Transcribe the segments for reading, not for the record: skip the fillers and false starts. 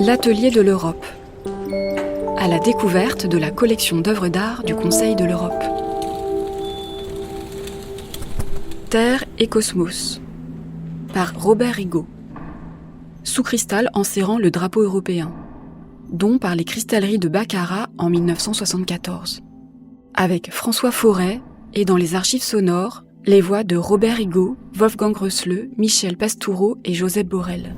L'Atelier de l'Europe, à la découverte de la collection d'œuvres d'art du Conseil de l'Europe. Terre et Cosmos, par Robert Rigaud. Sous cristal enserrant le drapeau européen, don par les cristalleries de Baccarat en 1974. Avec François Forêt et dans les archives sonores, les voix de Robert Rigaud, Wolfgang Rösle, Michel Pastoureau et Joseph Borrell.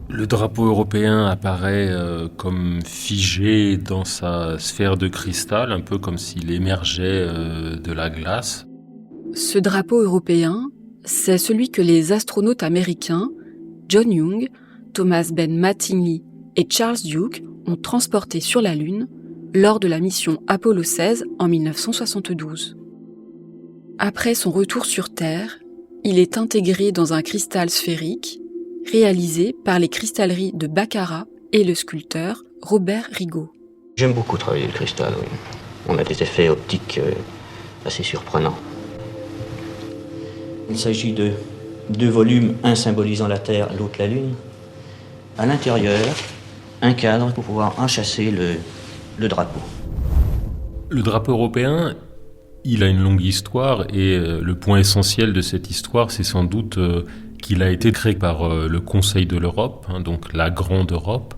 Le drapeau européen apparaît comme figé dans sa sphère de cristal, un peu comme s'il émergeait de la glace. Ce drapeau européen, c'est celui que les astronautes américains John Young, Thomas Ben Mattingly et Charles Duke ont transporté sur la Lune lors de la mission Apollo 16 en 1972. Après son retour sur Terre, il est intégré dans un cristal sphérique réalisé par les cristalleries de Baccarat et le sculpteur Robert Rigaud. J'aime beaucoup travailler le cristal, oui. On a des effets optiques assez surprenants. Il s'agit de deux volumes, un symbolisant la Terre, l'autre la Lune. À l'intérieur, un cadre pour pouvoir enchâsser le drapeau. Le drapeau européen, il a une longue histoire et le point essentiel de cette histoire, c'est sans doute qu'il a été créé par le Conseil de l'Europe, donc la Grande Europe.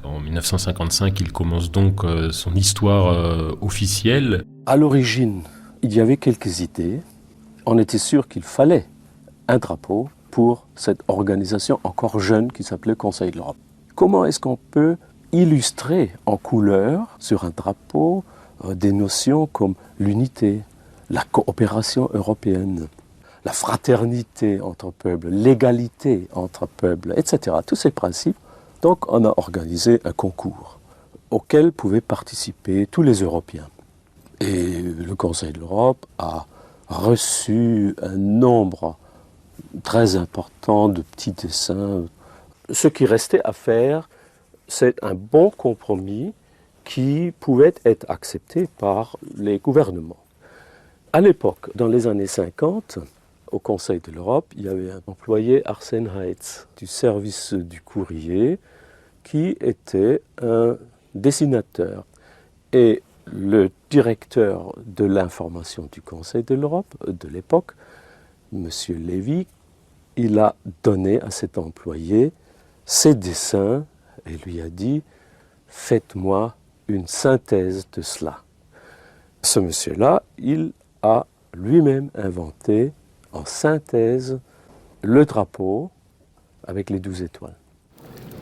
En 1955, il commence donc son histoire officielle. À l'origine, il y avait quelques idées. On était sûr qu'il fallait un drapeau pour cette organisation encore jeune qui s'appelait Conseil de l'Europe. Comment est-ce qu'on peut illustrer en couleur sur un drapeau des notions comme l'unité, la coopération européenne, la fraternité entre peuples, l'égalité entre peuples, etc. Tous ces principes. Donc on a organisé un concours auquel pouvaient participer tous les Européens. Et le Conseil de l'Europe a reçu un nombre très important de petits dessins. Ce qui restait à faire, c'est un bon compromis qui pouvait être accepté par les gouvernements. À l'époque, dans les années 50, au Conseil de l'Europe, il y avait un employé, Arsène Heitz, du service du courrier, qui était un dessinateur. Et le directeur de l'information du Conseil de l'Europe de l'époque, M. Lévy, il a donné à cet employé ses dessins et lui a dit « Faites-moi une synthèse de cela ». Ce monsieur-là, il a lui-même inventé en synthèse le drapeau avec les 12 étoiles.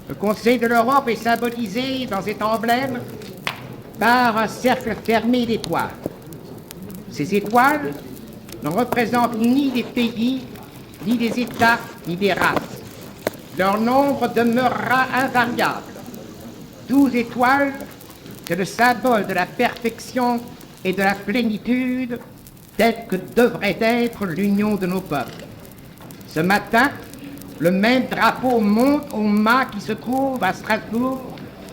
Le Conseil de l'Europe est symbolisé dans cet emblème par un cercle fermé d'étoiles. Ces étoiles ne représentent ni des pays, ni des États, ni des races. Leur nombre demeurera invariable. 12 étoiles, c'est le symbole de la perfection et de la plénitude telle que devrait être l'union de nos peuples. Ce matin, le même drapeau monte au mât qui se trouve à Strasbourg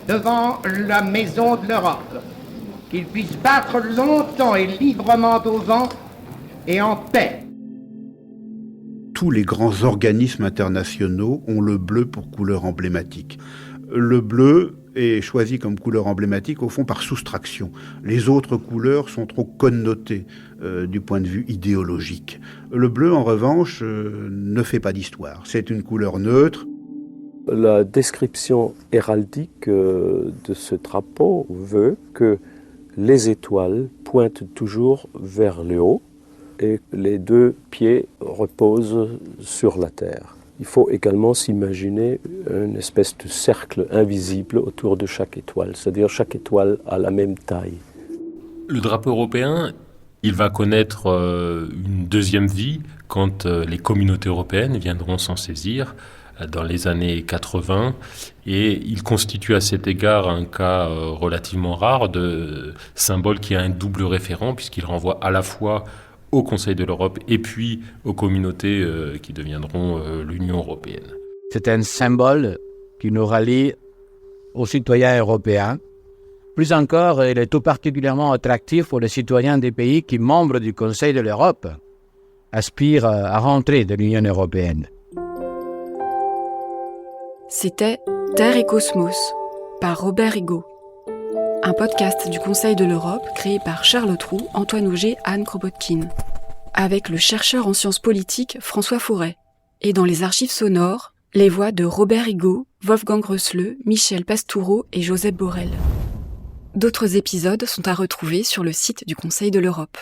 devant la maison de l'Europe. Qu'il puisse battre longtemps et librement au vent et en paix. Tous les grands organismes internationaux ont le bleu pour couleur emblématique. Le bleu est choisi comme couleur emblématique au fond par soustraction. Les autres couleurs sont trop connotées du point de vue idéologique. Le bleu, en revanche, ne fait pas d'histoire. C'est une couleur neutre. La description héraldique de ce drapeau veut que les étoiles pointent toujours vers le haut et les deux pieds reposent sur la terre. Il faut également s'imaginer une espèce de cercle invisible autour de chaque étoile, c'est-à-dire chaque étoile a la même taille. Le drapeau européen, il va connaître une deuxième vie quand les communautés européennes viendront s'en saisir dans les années 80 et il constitue à cet égard un cas relativement rare de symbole qui a un double référent puisqu'il renvoie à la fois au Conseil de l'Europe et puis aux communautés qui deviendront l'Union européenne. C'est un symbole qui nous rallie aux citoyens européens. Plus encore, il est tout particulièrement attractif pour les citoyens des pays qui, membres du Conseil de l'Europe, aspirent à rentrer de l'Union européenne. C'était Terre et Cosmos par Robert Higo. Un podcast du Conseil de l'Europe créé par Charles Trou, Antoine Auger, Anne Kropotkin, avec le chercheur en sciences politiques François Fouret. Et dans les archives sonores, les voix de Robert Higo, Wolfgang Rösle, Michel Pastoureau et Joseph Borrell. D'autres épisodes sont à retrouver sur le site du Conseil de l'Europe.